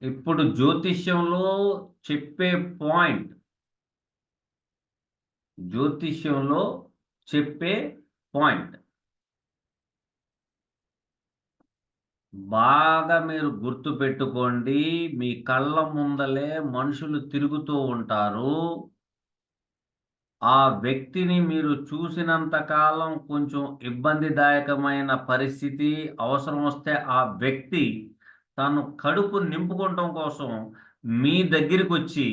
ఇప్పుడు జ్యోతిష్యంలో చెప్పే పాయింట్, జ్యోతిష్యంలో చెప్పే పాయింట్ బాగా మీరు గుర్తు పెట్టుకోండి. మీ కళ్ళ ముందలే మనుషులు తిరుగుతూ ఉంటారు. ఆ వ్యక్తిని మీరు చూసినంత కాలం కొంచెం ఇబ్బందిదాయకమైన పరిస్థితి, అవసరం వస్తే ఆ వ్యక్తి తను కడుపు నింపుకోవటం కోసం మీ దగ్గరికి వచ్చి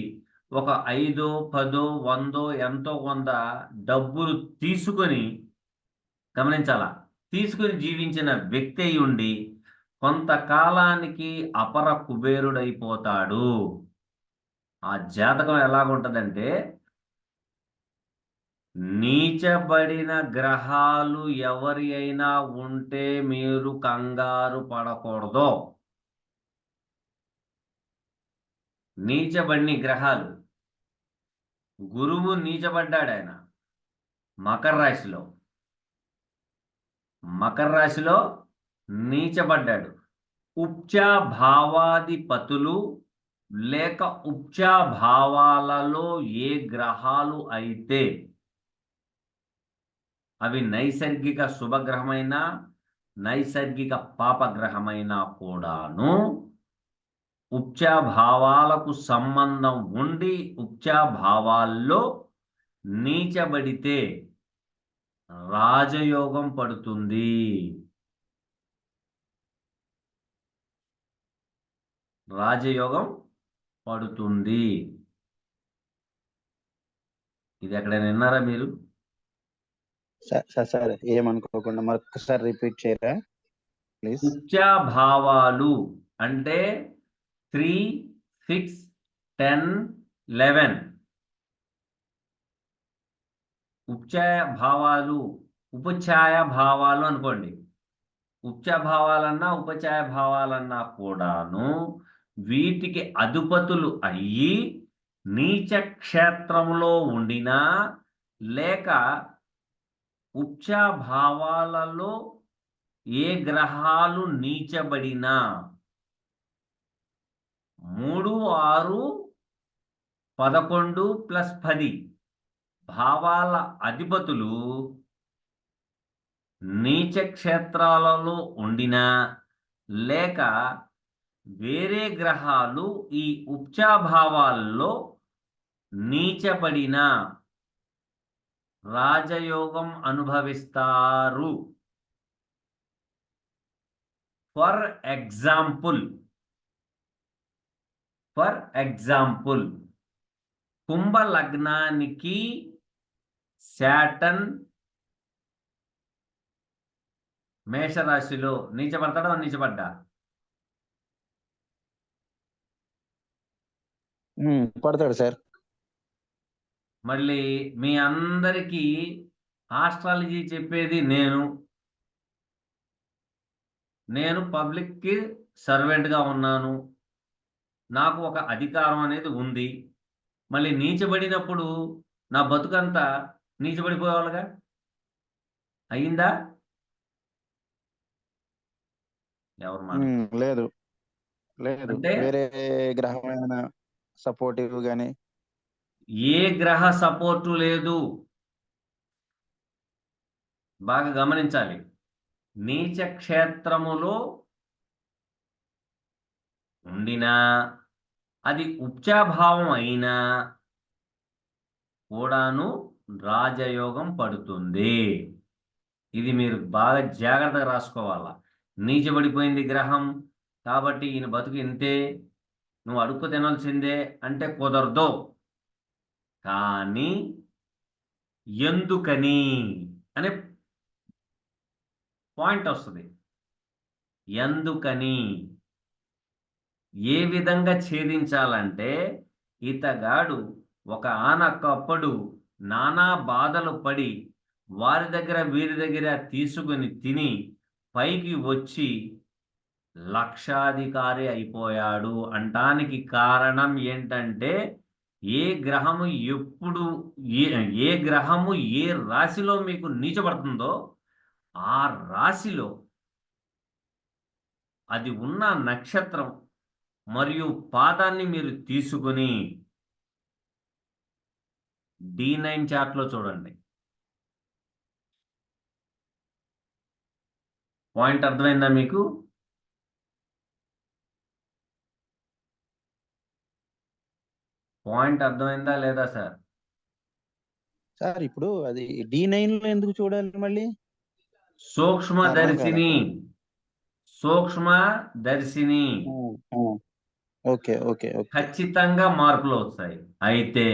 ఒక 5, 10, 100 ఎంతో కొంత డబ్బులు తీసుకొని, గమనించాలా, తీసుకుని జీవించిన వ్యక్తి అయి ఉండి కొంతకాలానికి అపర కుబేరుడైపోతాడు. ఆ జాతకం ఎలాగుంటదంటే, నీచబడిన గ్రహాలు ఎవరి అయినా ఉంటే మీరు కంగారు పడకూడదు. నీచబడిన గ్రహాలు, గురువు నీచబడ్డాడు, ఆయన మకర రాశిలో, మకర రాశిలో నీచబడ్డాడు. ఉచ్ఛా భావాధిపతులు లేక ఉచ్ఛా భావాలలో ఏ గ్రహాలు అయితే, అవి నైసర్గిక శుభగ్రహమైన నైసర్గిక పాపగ్రహమైనా కూడాను ఉచ్ఛా భావాలకు సంబంధం ఉండి ఉచ్ఛా భావాల్లో నీచబడితే రాజయోగం పడుతుంది. రాజయోగం పడుతుంది. ఇది ఎక్కడైనా విన్నారా మీరు? సార్ ఏమనుకోకుండా మరొకసారి రిపీట్ చేయరా ప్లీజ్? ఉచ్ఛా భావాలు అంటే 3, 6, 10, 11. ఉపఛాయ భావాలు, ఉపఛాయ భావాలు అనుకోండి. ఉపఛాయ భావాలన్నా ఉపఛాయ భావాలన్నా కూడాను వీటికి అధిపతులు అయ్యి నీచ క్షేత్రంలో ఉండినా లేక ఉపఛాయ భావాలలో ఏ గ్రహాలు నీచబడినా 3, 6, 11 + 10 భావాల అధిపతులు నీచ క్షేత్రాలలో ఉండినా లేక వేరే గ్రహాలు ఈ ఉచ్ఛా భావాల్లో నీచబడిన రాజయోగం అనుభవిస్తారు. ఫర్ ఎగ్జాంపుల్ కుంభ లగ్నానికి శాటర్న్ మేషరాశిలో నీచబడతాడా, నీచబడ్డా? పడతాడు సార్. మళ్ళీ మీ అందరికీ ఆస్ట్రాలజీ చెప్పేది నేను పబ్లిక్కి సర్వెంట్గా ఉన్నాను, నాకు ఒక అధికారం అనేది ఉంది. మళ్ళీ నీచబడినప్పుడు నా బతుకంతా నీచబడిపోయేవాళ్ళుగా అయ్యిందా? ఎవరు మాట? లేదు లేదు. వేరే గ్రహమైన సపోర్టివ్ గాని ఏ గ్రహ సపోర్టు లేదు. బాగా గమనించాలి. నీచ క్షేత్రములో ఉండినా అది ఉచ్ఛాభావం అయినా కూడాను రాజయోగం పడుతుంది. ఇది మీరు బాగా జాగ్రత్తగా రాసుకోవాలా. నీచబడిపోయింది గ్రహం కాబట్టి ఈయన బతుకు ఇంతే, నువ్వు అడుక్కు తినాల్సిందే అంటే కుదరదు. కానీ ఎందుకని అనే పాయింట్ వస్తుంది. ఎందుకని, ఏ విధంగా ఛేదించాలంటే, ఇతగాడు ఒక ఆనకప్పుడు నానా బాధలు పడి వారి దగ్గర వీరి దగ్గర తీసుకుని తిని పైకి వచ్చి లక్షాధికారి అయిపోయాడు అంటానికి కారణం ఏంటంటే, ఏ గ్రహము ఎప్పుడు ఏ గ్రహము ఏ రాశిలో మీకు నీచబడుతుందో ఆ రాశిలో అది ఉన్న నక్షత్రం మరియు పాదాన్ని మీరు తీసుకుని D9 చార్ట్లో చూడండి. పాయింట్ అర్థమైందా మీకు? పాయింట్ అర్థమైందా లేదా సార్? సార్ ఇప్పుడు అది D9 లో ఎందుకు చూడాలి మళ్ళీ? సూక్ష్మదర్శిని, సూక్ష్మదర్శిని ఓకే ఓకే ఓకే. ఖచ్చితంగా మార్పులు వస్తాయి. అయితే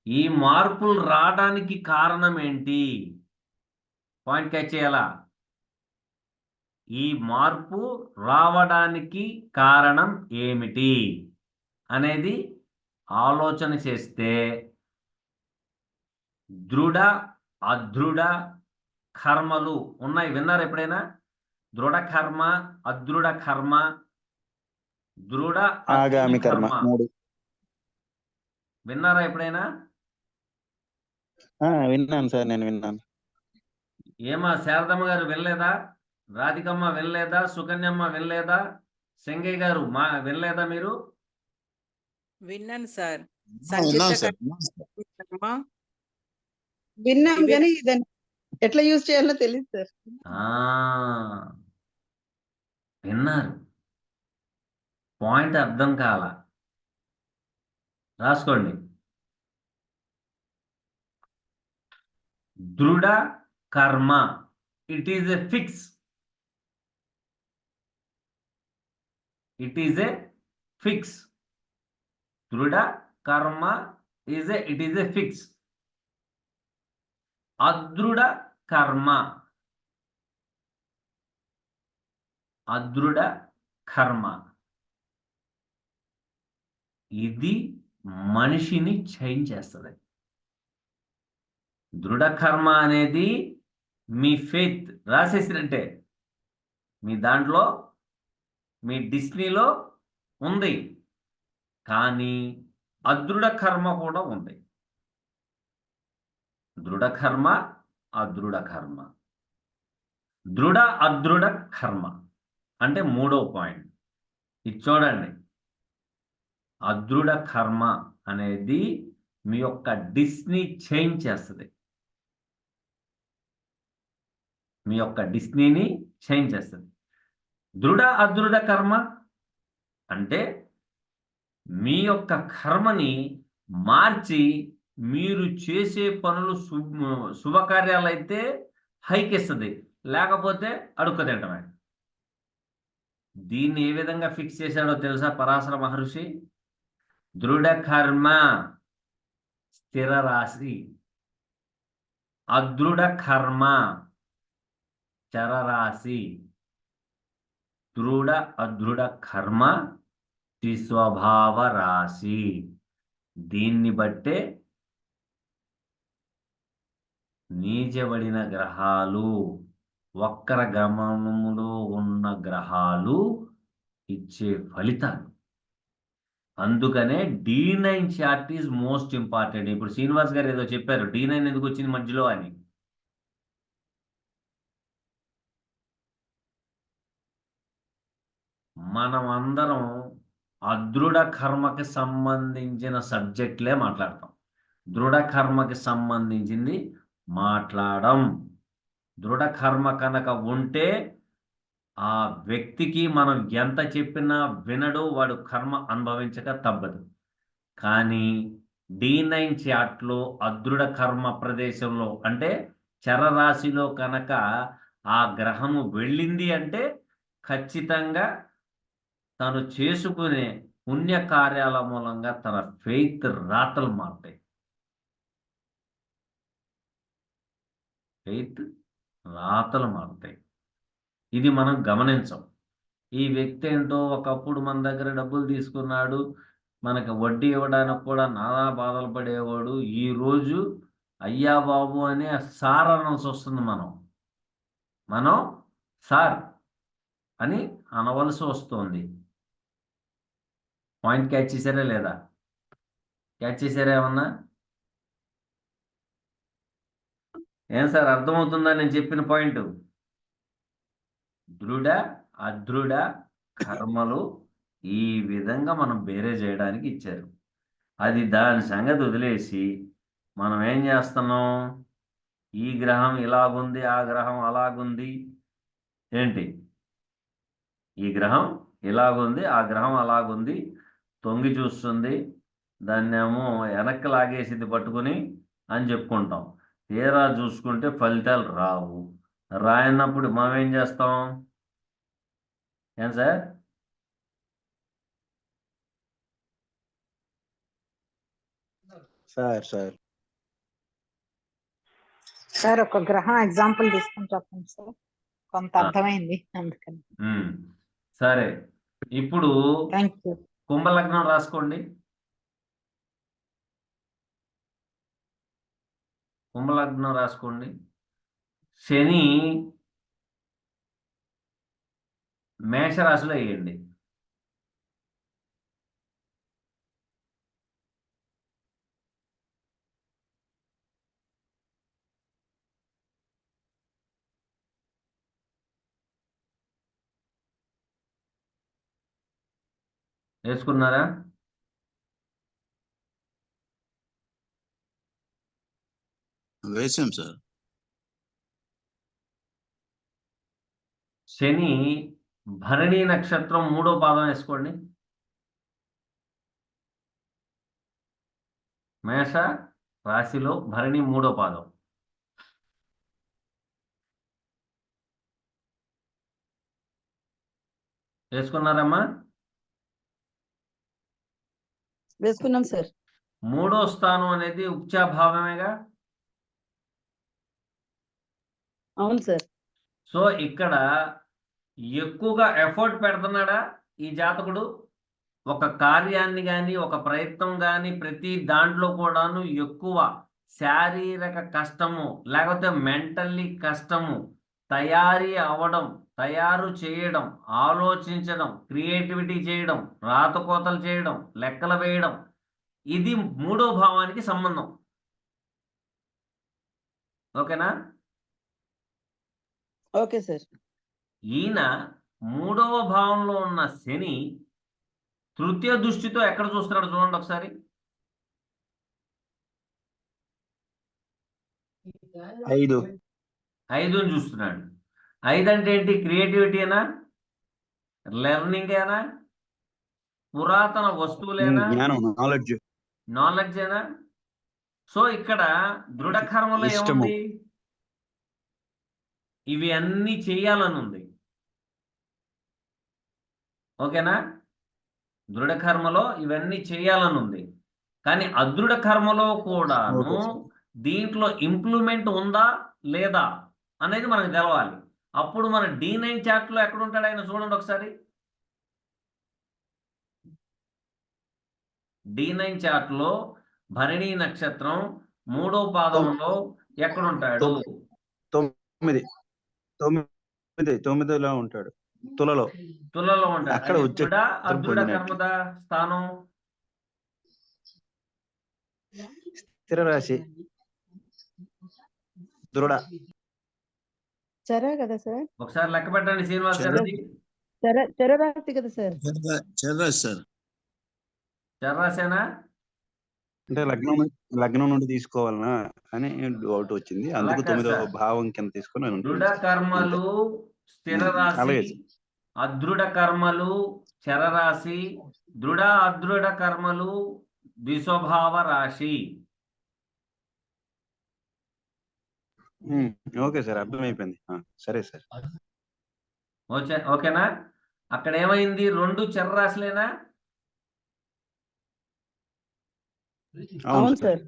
ఈ మార్పులు రావడానికి కారణం ఏంటి? పాయింట్ క్యాచ్ చేయాలా? ఈ మార్పు రావడానికి కారణం ఏమిటి అనేది ఆలోచన చేస్తే దృఢ అదృఢ కర్మలు ఉన్నాయి. విన్నారు ఎప్పుడైనా? దృఢ కర్మ, అదృఢ కర్మ, దృఢ ఆగామి కర్మ కర్మ మూడు విన్నారా ఎప్పుడైనా? విన్నాను సార్, నేను విన్నాను. ఏమా శారదమ్మ గారు వినలేదా? రాధికమ్మ వినలేదా? సుకన్యమ్మ వినలేదా? సింగయ్య గారు వినలేదా మీరు? విన్నాను సార్. విన్నాం కానీ దాన్ని ఎట్లా యూజ్ చేయాలో తెలియదు సార్. విన్నారు, పాయింట్ అర్థం కాల. రాసుకోండి. దృఢ కర్మ, it is a fix. It is a fix. దృఢ కర్మ ఇట్ ఈజ్ ఎ ఫిక్స్. అదృఢ కర్మ, అదృఢ కర్మ ఇది మనిషిని చేంజ్ చేస్తుంది. దృఢ కర్మ అనేది మీ ఫెయిత్ రాసేసినట్టే, మీ దాంట్లో మీ డిస్నీలో ఉంది. కానీ అదృఢ కర్మ కూడా ఉంది. దృఢ కర్మ, అదృఢ కర్మ. దృఢ అదృఢ కర్మ అంటే మూడో పాయింట్. ఇది చూడండి. అదృఢ కర్మ అనేది మీ యొక్క డిస్నీ చేంజ్ చేస్తుంది. మీ యొక్క డిస్నీని చేంజ్ చేస్తుంది. దృఢ అదృఢ కర్మ అంటే మీ యొక్క కర్మని మార్చి మీరు చేసే పనులు శుభకార్యాలైతే హైకిస్తుంది, లేకపోతే అడుక్క తింటమే. దీన్ని ఏ విధంగా ఫిక్స్ చేశాడో తెలుసా పరాశర మహర్షి? దృఢ కర్మ స్థిర రాశి, అదృఢ కర్మ చరరాశి, దృఢ అదృఢ కర్మ త్రిస్వభావ రాశి. దీన్ని బట్టే నీచబడిన గ్రహాలు, వక్ర గమనములో ఉన్న గ్రహాలు ఇచ్చే ఫలితాలు. అందుకనే D9 chart is most important. ఇప్పుడు శ్రీనివాస్ గారు ఏదో చెప్పారు, D9 ఎందుకు వచ్చింది మధ్యలో అని. మనం అందరం అదృఢ కర్మకి సంబంధించిన సబ్జెక్టులే మాట్లాడతాం. దృఢ కర్మకి సంబంధించింది మాట్లాడడం. దృఢ కర్మ కనుక ఉంటే ఆ వ్యక్తికి మనం ఎంత చెప్పినా వినడు, వాడు కర్మ అనుభవించక తప్పదు. కానీ D9 చార్ట్లో అదృఢ కర్మ ప్రదేశంలో అంటే చరరాశిలో కనుక ఆ గ్రహము వెళ్ళింది అంటే ఖచ్చితంగా తను చేసుకునే పుణ్య కార్యాల మూలంగా తన ఫెయిత్ రాతలు మారుతాయి. ఫెయిత్ రాతలు మారుతాయి. ఇది మనం గమనించం. ఈ వ్యక్తి ఏంటో ఒకప్పుడు మన దగ్గర డబ్బులు తీసుకున్నాడు, మనకు వడ్డీ ఇవ్వడానికి కూడా నానా బాధలు పడేవాడు, ఈరోజు అయ్యా బాబు అనే సార్ అనాల్సి వస్తుంది. మనం సార్ అని అనవలసి వస్తుంది. పాయింట్ క్యాచ్ చేశారా లేదా? క్యాచ్ చేశారా ఏమన్నా? ఏం సార్ అర్థమవుతుందా నేను చెప్పిన పాయింట్? దృఢ అదృఢ కర్మలు ఈ విధంగా మనం బేరే చేయడానికి ఇచ్చారు. అది దాని సంగతి వదిలేసి మనం ఏం చేస్తున్నాం, ఈ గ్రహం ఇలాగుంది, ఆ గ్రహం అలాగుంది, ఏంటి ఈ గ్రహం ఇలాగుంది, ఆ గ్రహం అలాగుంది, తొంగి చూస్తుంది, దాన్నేమో వెనక్కి లాగేసింది పట్టుకుని అని చెప్పుకుంటాం. తీరా చూసుకుంటే ఫలితాలు రావు. రాయనప్పుడు మనం ఏం చేస్తాం? ఏం సార్? సార్ సార్ ఒక గ్రహం ఎగ్జాంపుల్ తీసుకుని చెప్పండి సార్, కొంత ఆ. అర్థమైంది అందుకని. సరే, ఇప్పుడు థ్యాంక్ యూ. కుంభలగ్నం రాసుకోండి. కుంభలగ్నం రాసుకోండి. శని మేషరాశిలో వేయండి. వేసుకున్నారా? వేసాం సార్. శని భరణి నక్షత్రం 3వ పాదం వేసుకోండి. మేష రాశిలో భరణి 3వ పాదం. వేసుకున్నారమ్మా? వేసుకున్నాం సార్. 3వ స్థానం అనేది ఉచ్చాభావమేగా. అవును సార్. సో ఇక్కడ ఎక్కువగా ఎఫర్ట్ పెడుతున్నాడా ఈ జాతకుడు? ఒక కార్యాన్ని కానీ, ఒక ప్రయత్నం కానీ, ప్రతి దాంట్లో కూడాను ఎక్కువ శారీరక కష్టము, లేకపోతే మెంటల్లీ కష్టము, తయారు చేయడం, ఆలోచించడం, క్రియేటివిటీ చేయడం, రాతకోతలు చేయడం, లెక్కలు వేయడం, ఇది 3వ భావానికి సంబంధం. ఓకేనా? Okay sir. ఈయన 3వ భావంలో ఉన్న శని తృతీయ దృష్టితో ఎక్కడ చూస్తున్నాడు చూడండి ఒకసారి. 5ని చూస్తున్నాడు. 5 అంటే ఏంటి? క్రియేటివిటీనా, లెర్నింగ్ ఏనా, పురాతన వస్తువులేనా, నాలెడ్జ్ ఏనా? సో ఇక్కడ దృఢకర్మలో ఏముంది? ఇవి అన్ని చేయాలని ఉంది. ఓకేనా? దృఢ కర్మలో ఇవన్నీ చేయాలని ఉంది. కానీ అదృఢ కర్మలో కూడాను దీంట్లో ఇంప్లిమెంట్ ఉందా లేదా అనేది మనకు తెలవాలి. అప్పుడు మన D9 చార్ట్లో ఎక్కడ ఉంటాడు ఆయన చూడండి ఒకసారి. D9 చార్ట్లో భరణి నక్షత్రం 3వ పాదంలో ఎక్కడుంటాడు? 9లో ఉంటాడు. తులలో ఉంటాడు. అక్కడ అదృఢ కర్మద స్థానం స్థిర రాశి దృఢ. చరా కదా సార్? ఒకసారి లెక్క పెట్టండి శ్రీనివాస్ గారు. చర రాశి కదా సార్? చర్రాజ్ సార్. చర్రాసేనా? అంటే లగ్నం నుండి తీసుకోవాలనా అని డౌట్ వచ్చింది, అందుకు 9వ భావం కింద తీసుకొని. దృఢ కర్మలు స్థిర రాశి, అదృఢ కర్మలు చరరాశి, దృఢ అదృఢ కర్మలు ద్విస్వభావ రాశి. ఓకే సార్, అర్థమైపోయింది. సరే సార్. ఓకేనా? అక్కడ ఏమైంది? 2 చరరాశులేనా? అవును సార్.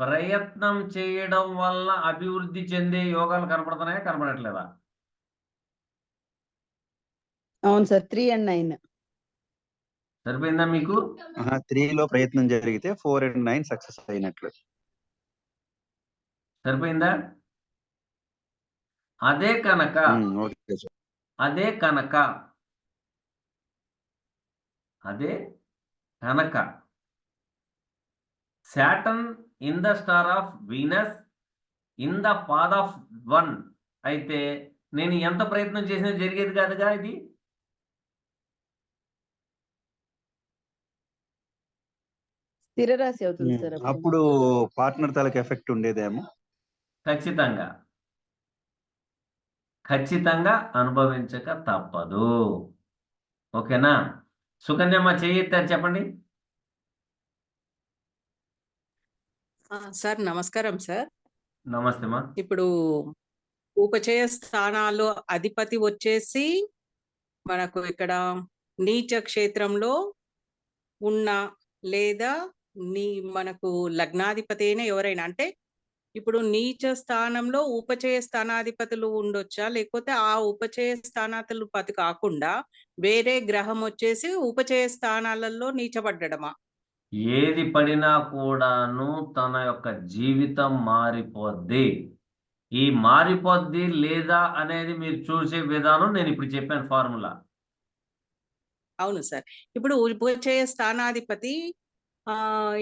ప్రయత్నం చేయడం వల్ల అభివృద్ధి చెందే యోగాలు కనపడుతున్నాయా, కనపడట్లేదా? అవును సార్. 3 and 9 సరిపోయిందా మీకు? 3లో ప్రయత్నం జరిగితే 4 and 9 సక్సెస్ అయినట్లు. సరిపోయిందా? అదే కనుక Saturn in the star of Venus in the path of 1 అయితే నేను ఎంత ప్రయత్నం చేసినా జరిగేది కాదుగా ఇది. స్థిర రాశి అవుతుంది సార్ అప్పుడు పార్ట్నర్ తాలూకు ఎఫెక్ట్ ఉండేదేమో. ఖచ్చితంగా ఖచ్చితంగా అనుభవించక తప్పదు. ఓకేనా? సుకన్యమ్మ చెయ్యెత్తారు, చెప్పండి. సార్ నమస్కారం సార్. నమస్తే మా. ఇప్పుడు ఉపచయ స్థానాల్లో అధిపతి వచ్చేసి మనకు ఇక్కడ నీచ క్షేత్రంలో ఉన్న లేదా మనకు లగ్నాధిపతి అయినా ఎవరైనా, అంటే ఇప్పుడు నీచ స్థానంలో ఉపచయ స్థానాధిపతులు ఉండొచ్చా, లేకపోతే ఆ ఉపచయ స్థానాధిపతి కాకుండా వేరే గ్రహం వచ్చేసి ఉపచయ స్థానాలలో నీచబడ్డమా? ఏది పడినా కూడాను తన యొక్క జీవితం మారిపోద్ది. ఈ మారిపోద్ది లేదా అనేది మీరు చూసే విధానం నేను ఇప్పుడు చెప్పాను ఫార్ములా. అవును సార్. ఇప్పుడు ఉపచయ స్థానాధిపతి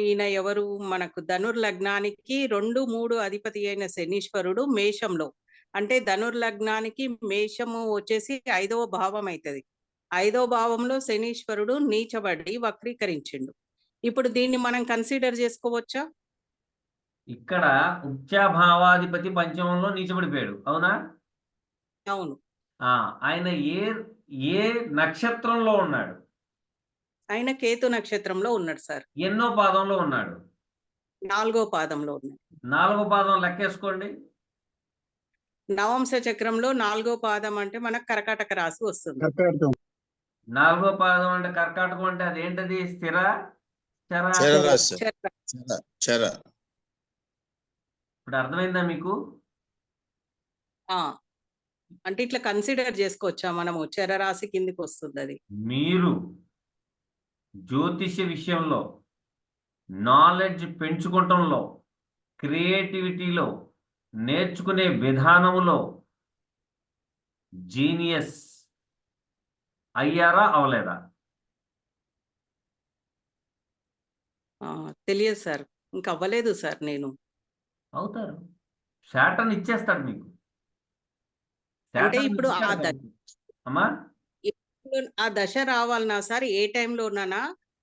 ఈయన ఎవరు, మనకు ధనుర్లగ్నానికి 2, 3 అధిపతి అయిన శనీశ్వరుడు మేషంలో, అంటే ధనుర్లగ్నానికి మేషము వచ్చేసి 5వ భావం అవుతుంది. 5వ భావంలో శనీశ్వరుడు నీచబడి వక్రీకరించిండు. ఇప్పుడు దీన్ని మనం కన్సిడర్ చేసుకోవచ్చా? ఇక్కడ ఉచ్చాభావాధిపతి పంచమంలో నీచబడిపోయాడు, అవునా? అవును. ఆయన ఏ నక్షత్రంలో ఉన్నాడు? ఆయన కేతు నక్షత్రంలో ఉన్నాడు సార్. ఎన్నో పాదంలో ఉన్నాడు? 4వ పాదంలో ఉన్నాడు. 4వ పాదం లెక్కేసుకోండి. నవంశ చక్రంలో 4వ పాదం అంటే మనకు కర్కాటక రాశి వస్తుంది. 4వ పాదం అంటే కర్కాటకం, అంటే అదేంటది? స్థిర చర చర రాశి. చర. చర. ఇప్పుడు అర్థమైందా మీకు? అంటే ఇట్లా కన్సిడర్ చేసుకోవచ్చా మనము? చరరాశి కిందికి వస్తుంది అది. మీరు జ్యోతిష్య విషయంలో నాలెడ్జ్ పెంచుకోవటంలో, క్రియేటివిటీలో, నేర్చుకునే విధానంలో జీనియస్ అయ్యారా, అవలేదా? తెలియదు సార్, ఇంకా అవ్వలేదు సార్. నేను అవుతారు. శాటర్న్ ఇచ్చేస్తాడు మీకు. అంటే ఇప్పుడు అమ్మా, ఆ దశ రావాలనా సార్? ఏ టైంలోనా,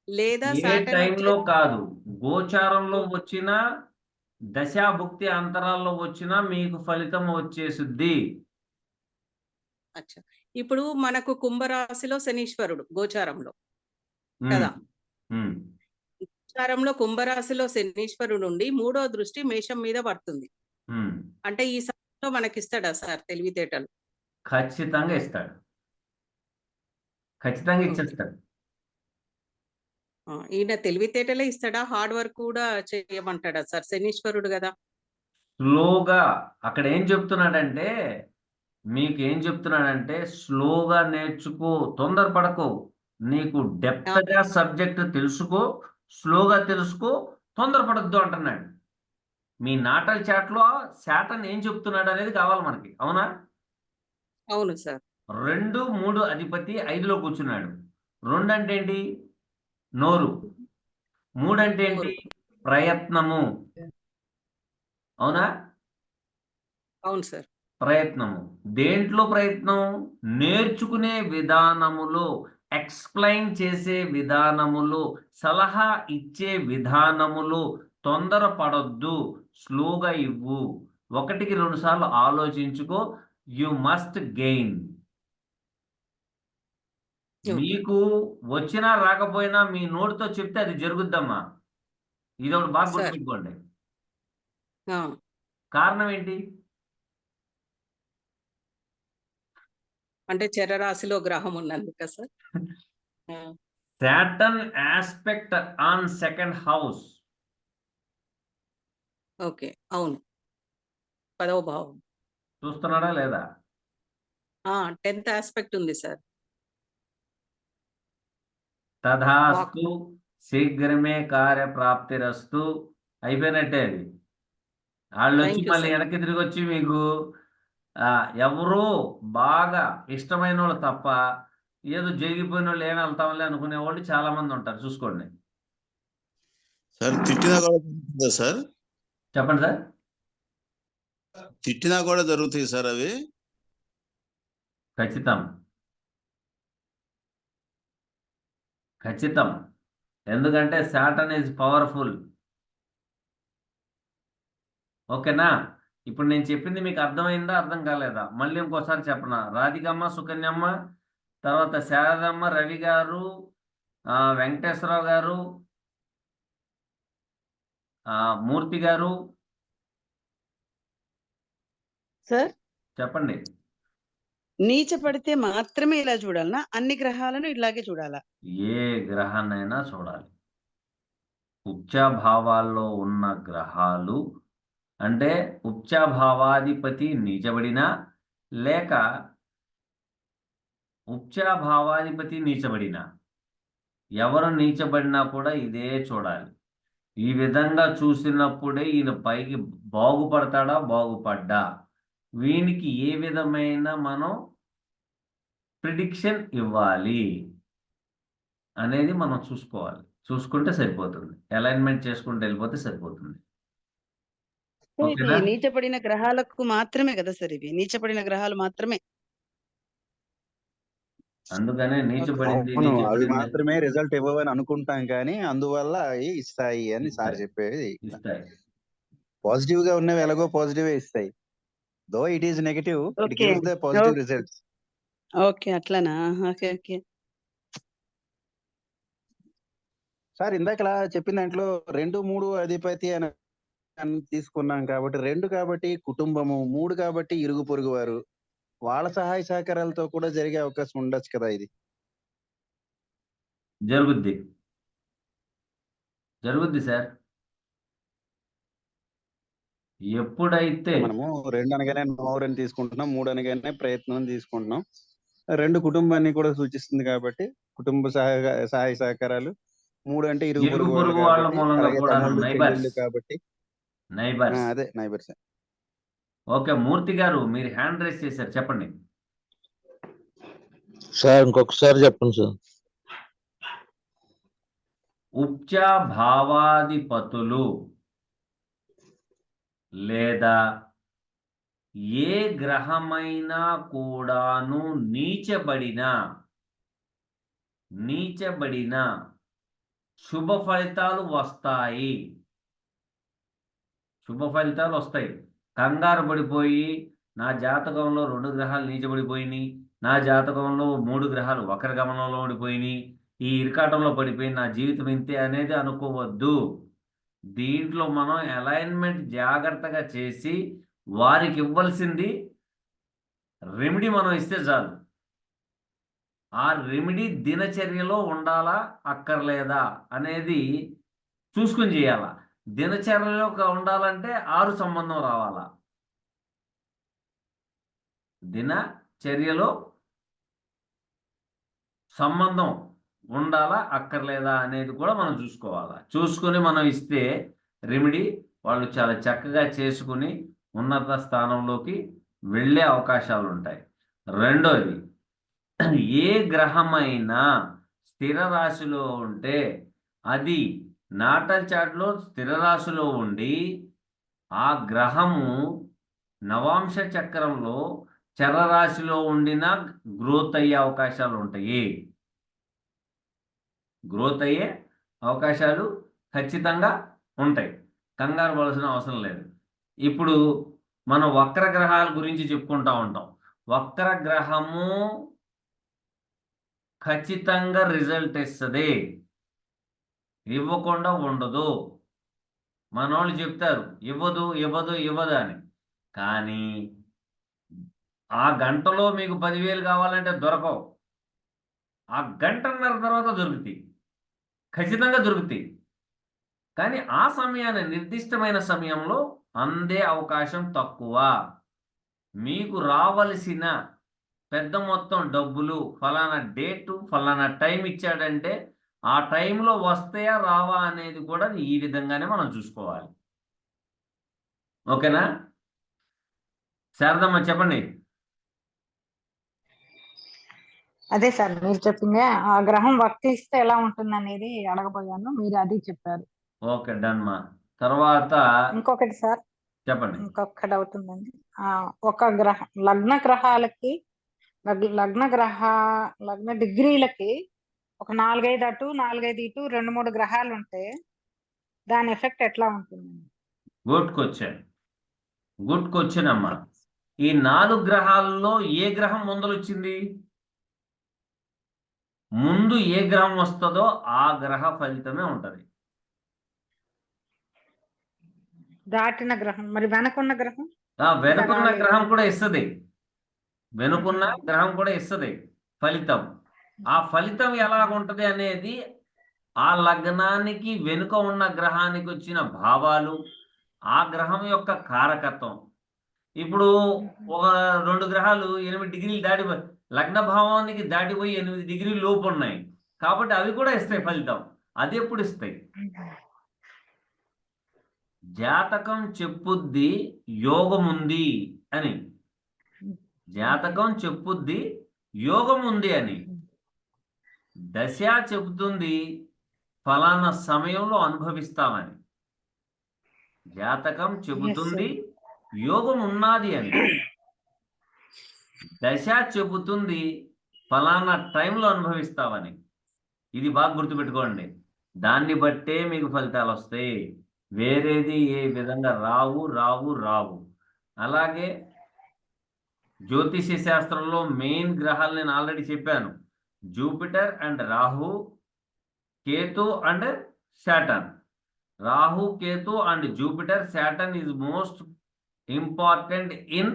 లేదా ఏ టైంలో కాదు, గోచారంలో వచ్చిన దశాభుక్తి అంతరాల్లో వచ్చినా మీకు ఫలితం వచ్చేసుద్ది. అచ్చా, ఇప్పుడు మనకు కుంభరాశిలో శనీశ్వరుడు గోచారంలో కదా, గోచారంలో కుంభరాశిలో శనీశ్వరుడు నుండి 3వ దృష్టి మేషం మీద పడుతుంది. అంటే ఈ సమయంలో మనకిస్తాడా సార్ తెలివితేటలు? ఖచ్చితంగా ఇస్తాడు, ఖచ్చితంగా ఇచ్చేస్తాడు. ఈయన తెలివితేటలే ఇస్తాడా, హార్డ్ వర్క్ కూడా చేయమంటాడా సార్? శనీశ్వరుడు కదా. స్లోగా అక్కడ ఏం చెప్తున్నాడంటే, మీకేం చెప్తున్నాడంటే స్లోగా నేర్చుకో, తొందరపడకో, నీకు డెప్త్గా సబ్జెక్ట్ తెలుసుకో, స్లోగా తెలుసుకో, తొందరపడద్దు అంటున్నాడు. మీ నాటల్ చాట్లో శాటర్న్ ఏం చెప్తున్నాడు అనేది కావాలి మనకి, అవునా? అవును సార్. 2, 3 అధిపతి 5లో కూర్చున్నాడు. 2 అంటే ఏంటి? నోరు. 3 అంటే ఏంటి? ప్రయత్నము, అవునా? అవును సార్. ప్రయత్నము. దేంట్లో ప్రయత్నం? నేర్చుకునే విధానములో, ఎక్స్ప్లెయిన్ చేసే విధానములో, సలహా ఇచ్చే విధానములో తొందరపడొద్దు, స్లోగా ఇవ్వు, 1కి 2 సార్లు ఆలోచించుకో. You must gain. మీకు వచ్చినా రాకపోయినా మీ నోటితో చెప్తే అది జరుగుద్దమ్మా. ఇది ఒకటి బాగా గుర్తుపెట్టుకోండి. కారణం ఏంటి? అంటే చరరాశిలో గ్రహం ఉన్నందుక sir. Saturn aspect on 2nd house. Okay, అవును, 10వ భావం. చూస్తున్నాడా లేదా? 10th ఆస్పెక్ట్ ఉంది సార్. తథాస్తు, శీఘ్రమే కార్యప్రాప్తిరస్తు. అయిపోయినట్టే అది. వాళ్ళు వచ్చి మళ్ళీ వెనక్కి తిరిగి వచ్చి మీకు ఎవరో బాగా ఇష్టమైన వాళ్ళు తప్ప ఏదో జరిగిపోయిన వాళ్ళు ఏం వెళ్తాంలే అనుకునే వాళ్ళు చాలా మంది ఉంటారు, చూసుకోండి. సార్ తిట్టినా కూడా జరుగుతుందా సార్? చెప్పండి సార్. తిట్టినా కూడా జరుగుతాయి సార్ అవి? ఖచ్చితం, ఖచ్చితం. ఎందుకంటే సాటర్న్ ఈజ్ పవర్ఫుల్. ఓకేనా? ఇప్పుడు నేను చెప్పింది మీకు అర్థమైందా, అర్థం కాలేదా? మళ్ళీ ఇంకోసారి చెప్పనా? రాధికమ్మ, సుకన్యమ్మ, తర్వాత శారదమ్మ, రవి గారు, వెంకటేశ్వరరావు గారు, మూర్తి గారు సార్ చెప్పండి. నీచ పడితే మాత్రమే ఇలా చూడాలనా, అన్ని గ్రహాలను ఇలాగే చూడాలా? ఏ గ్రహాన్నైనా చూడాలి. ఉచ్చాభావాల్లో ఉన్న గ్రహాలు అంటే ఉచ్చాభావాధిపతి నీచబడినా లేక ఉచ్చాభావాధిపతి నీచబడినా, ఎవరు నీచబడినా కూడా ఇదే చూడాలి. ఈ విధంగా చూసినప్పుడే ఈయన పైకి బాగుపడతాడా, బాగుపడ్డా, వీనికి ఏ విధమైన మనం ప్రిడిక్షన్ ఇవ్వాలి అనేది మనం చూసుకోవాలి. చూసుకుంటే సరిపోతుంది. అలైన్మెంట్ చేసుకుంటూ వెళ్ళిపోతే సరిపోతుంది. ఇది ఓకేనా? నీచపడిన గ్రహాలకు మాత్రమే కదా సార్, ఇవి నీచపడిన గ్రహాలు మాత్రమే. అందుకనే నీచబడింది అవును, అవి నీచబడింది మాత్రమే రిజల్ట్ ఇవ్వవని అనుకుంటాం, కానీ అందువల్ల అవి ఇస్తాయి అని సార్ ఇస్తాయి. చెప్పేది. ఇస్తాయి. పాజిటివ్ గా ఉన్నవి ఎలాగో పాజిటివ్ ఇస్తాయి. Though it is negative, it okay gives the positive results. Okay, అట్లానా? Okay okay. సార్ ఇందాక చెప్పిన దాంట్లో 2, 3 అధిపతి అని తీసుకున్నాం కాబట్టి 2 కాబట్టి కుటుంబము, 3 కాబట్టి ఇరుగు పొరుగు వారు, వాళ్ళ సహాయ సహకారాలతో కూడా జరిగే అవకాశం ఉండొచ్చు కదా ఇది. జరుగుద్ది జరుగుద్ది సార్. ఎప్పుడైతే మనము 2 అనగానే నోరని తీసుకుంటున్నాం, 3 అనగానే ప్రయత్నం అని తీసుకుంటున్నాం. 2 కుటుంబాన్ని కూడా సూచిస్తుంది కాబట్టి కుటుంబ సహాయ సహకారాలు, 3 అంటే ఇరుగు ఇరుగు పొరుగు వాళ్ళు పొరుగు వాళ్ళ కాబట్టి, మూలంగా అలాగే కూడా తమ్ముళ్ళు నైబర్స్ చెల్లెళ్ళు కాబట్టి. అదే నైబర్స్. ఓకే, మూర్తి గారు మీరు హ్యాండ్ రైస్ చేశారు, చెప్పండి. సార్ ఇంకొకసారి చెప్పండి సార్. ఉచ్ఛ భావాధిపతులు లేదా ఏ గ్రహమైనా కూడాను నీచబడిన శుభ ఫలితాలు వస్తాయి. శుభ ఫలితాలు వస్తాయి. కంగారు పడిపోయి నా జాతకంలో 2 గ్రహాలు నీచబడిపోయినాయి, నా జాతకంలో 3 గ్రహాలు వక్ర గమనంలో ఉండిపోయినాయి, ఈ ఇరకాటంలో పడిపోయి నా జీవితం ఇంతే అనేది అనుకోవద్దు. దీంట్లో మనం అలైన్మెంట్ జాగ్రత్తగా చేసి వారికి ఇవ్వాల్సింది రెమెడీ మనం ఇస్తే చాలు. ఆ రెమెడీ దినచర్యలో ఉండాలా అక్కర్లేదా అనేది చూసుకుని చేయాలా. దినచర్యలో ఉండాలంటే 6 సంబంధం రావాలా. దినచర్యలో సంబంధం ఉండాలా అక్కర్లేదా అనేది కూడా మనం చూసుకోవాలా. చూసుకొని మనం ఇస్తే రెమెడీ వాళ్ళు చాలా చక్కగా చేసుకుని ఉన్నత స్థానంలోకి వెళ్ళే అవకాశాలు ఉంటాయి. రెండోది, ఏ గ్రహమైనా స్థిర రాశిలో ఉంటే అది నాటల్ చాట్లో స్థిర రాశిలో ఉండి ఆ గ్రహము నవాంశ చక్రంలో చరరాశిలో ఉండిన గ్రోత్ అయ్యే అవకాశాలు ఉంటాయి. గ్రోత్ అయ్యే అవకాశాలు ఖచ్చితంగా ఉంటాయి. కంగారు పడాల్సిన అవసరం లేదు. ఇప్పుడు మనం వక్ర గ్రహాల గురించి చెప్పుకుంటా ఉంటాం. వక్ర గ్రహము ఖచ్చితంగా రిజల్ట్ ఇస్తుంది, ఇవ్వకుండా ఉండదు. మనోళ్ళు చెప్తారు ఇవ్వదు ఇవ్వదు ఇవ్వదు అని, కానీ ఆ గంటలో మీకు 10,000 కావాలంటే దొరకవు. ఆ గంటన్నర తర్వాత దొరుకుతాయి, ఖచ్చితంగా దొరుకుతాయి. కానీ ఆ సమయాన్ని నిర్దిష్టమైన సమయంలో అందే అవకాశం తక్కువ. మీకు రావలసిన పెద్ద మొత్తం డబ్బులు ఫలానా డేటు ఫలానా టైం ఇచ్చాడంటే ఆ టైంలో వస్తాయా రావా అనేది కూడా ఈ విధంగానే మనం చూసుకోవాలి. ఓకేనా? శారదమ్మ చెప్పండి. అదే సార్ మీరు చెప్పిందే, ఆ గ్రహం వర్తిస్తే ఎలా ఉంటుంది అనేది అడగబోయాను, మీరు అది చెప్పారు. ఓకే డన్ మా. తర్వాత ఇంకొకటి సార్, చెప్పండి. ఇంకొక డౌట్ ఉందండి. ఒక లగ్న గ్రహాలకి లగ్న డిగ్రీలకి ఒక 4-5 అటు 4-5 ఇటు 2-3 గ్రహాలు ఉంటే దాని ఎఫెక్ట్ ఎట్లా ఉంటుంది? గుడ్ క్వశ్చన్ అమ్మా. ఈ 4 గ్రహాల్లో ఏ గ్రహం ముందలు వచ్చింది? ముందు ఏ గ్రహం వస్తుందో ఆ గ్రహ ఫలితమే ఉంటది. దాటిన గ్రహం మరి వెనకున్న గ్రహం వెనుకున్న రాలేదు. గ్రహం కూడా ఇస్తుంది. వెనుకున్న గ్రహం కూడా ఇస్తుంది ఫలితం. ఆ ఫలితం ఎలాగుంటది అనేది ఆ లగ్నానికి వెనుక ఉన్న గ్రహానికి వచ్చిన భావాలు, ఆ గ్రహం యొక్క కారకత్వం. ఇప్పుడు ఒక 2 గ్రహాలు 8 డిగ్రీలు దాటిపోయి లగ్న భావానికి దాటిపోయి 8 డిగ్రీల లోపు ఉన్నాయి కాబట్టి అవి కూడా ఇస్తాయి ఫలితం. అది ఎప్పుడు ఇస్తాయి? జాతకం చెప్పుద్ది యోగం ఉంది అని. జాతకం చెప్పుద్ది యోగం ఉంది అని. దశ చెబుతుంది ఫలానా సమయంలో అనుభవిస్తామని. జాతకం చెబుతుంది యోగం ఉన్నది అని. దశ చెబుతుంది ఫలానా టైంలో అనుభవిస్తామని. ఇది బాగా గుర్తుపెట్టుకోండి. దాన్ని బట్టే మీకు ఫలితాలు వస్తాయి. వేరేది ఏ విధంగా రావు. అలాగే జ్యోతిష శాస్త్రంలో మెయిన్ గ్రహాలు నేను ఆల్రెడీ చెప్పాను. Jupiter and Rahu, Ketu and Saturn. Rahu, Ketu and Jupiter, Saturn is most important in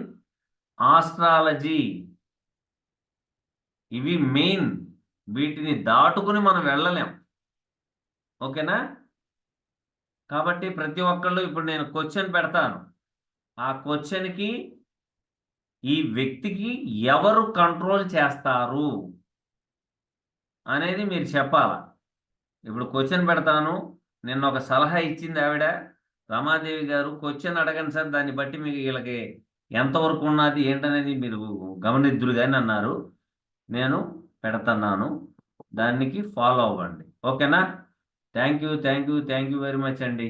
astrology. ఇవి మెయిన్. వీటిని దాటుకుని మనం వెళ్ళలేం. ఓకేనా? కాబట్టి ప్రతి ఒక్కళ్ళు ఇప్పుడు నేను క్వశ్చన్ పెడతాను. ఆ క్వశ్చన్కి ఈ వ్యక్తికి ఎవరు కంట్రోల్ చేస్తారు అనేది మీరు చెప్పాలా. ఇప్పుడు క్వశ్చన్ పెడతాను. నిన్న ఒక సలహా ఇచ్చింది ఆవిడ, రమాదేవి గారు, క్వశ్చన్ అడగండి సార్, దాన్ని బట్టి మీకు వీళ్ళకి ఎంతవరకు ఉన్నది ఏంటనేది మీరు గమనిద్దురు కానీ అన్నారు. నేను పెడుతున్నాను, దానికి ఫాలో అవ్వండి. ఓకేనా? థ్యాంక్ యూ వెరీ మచ్ అండి.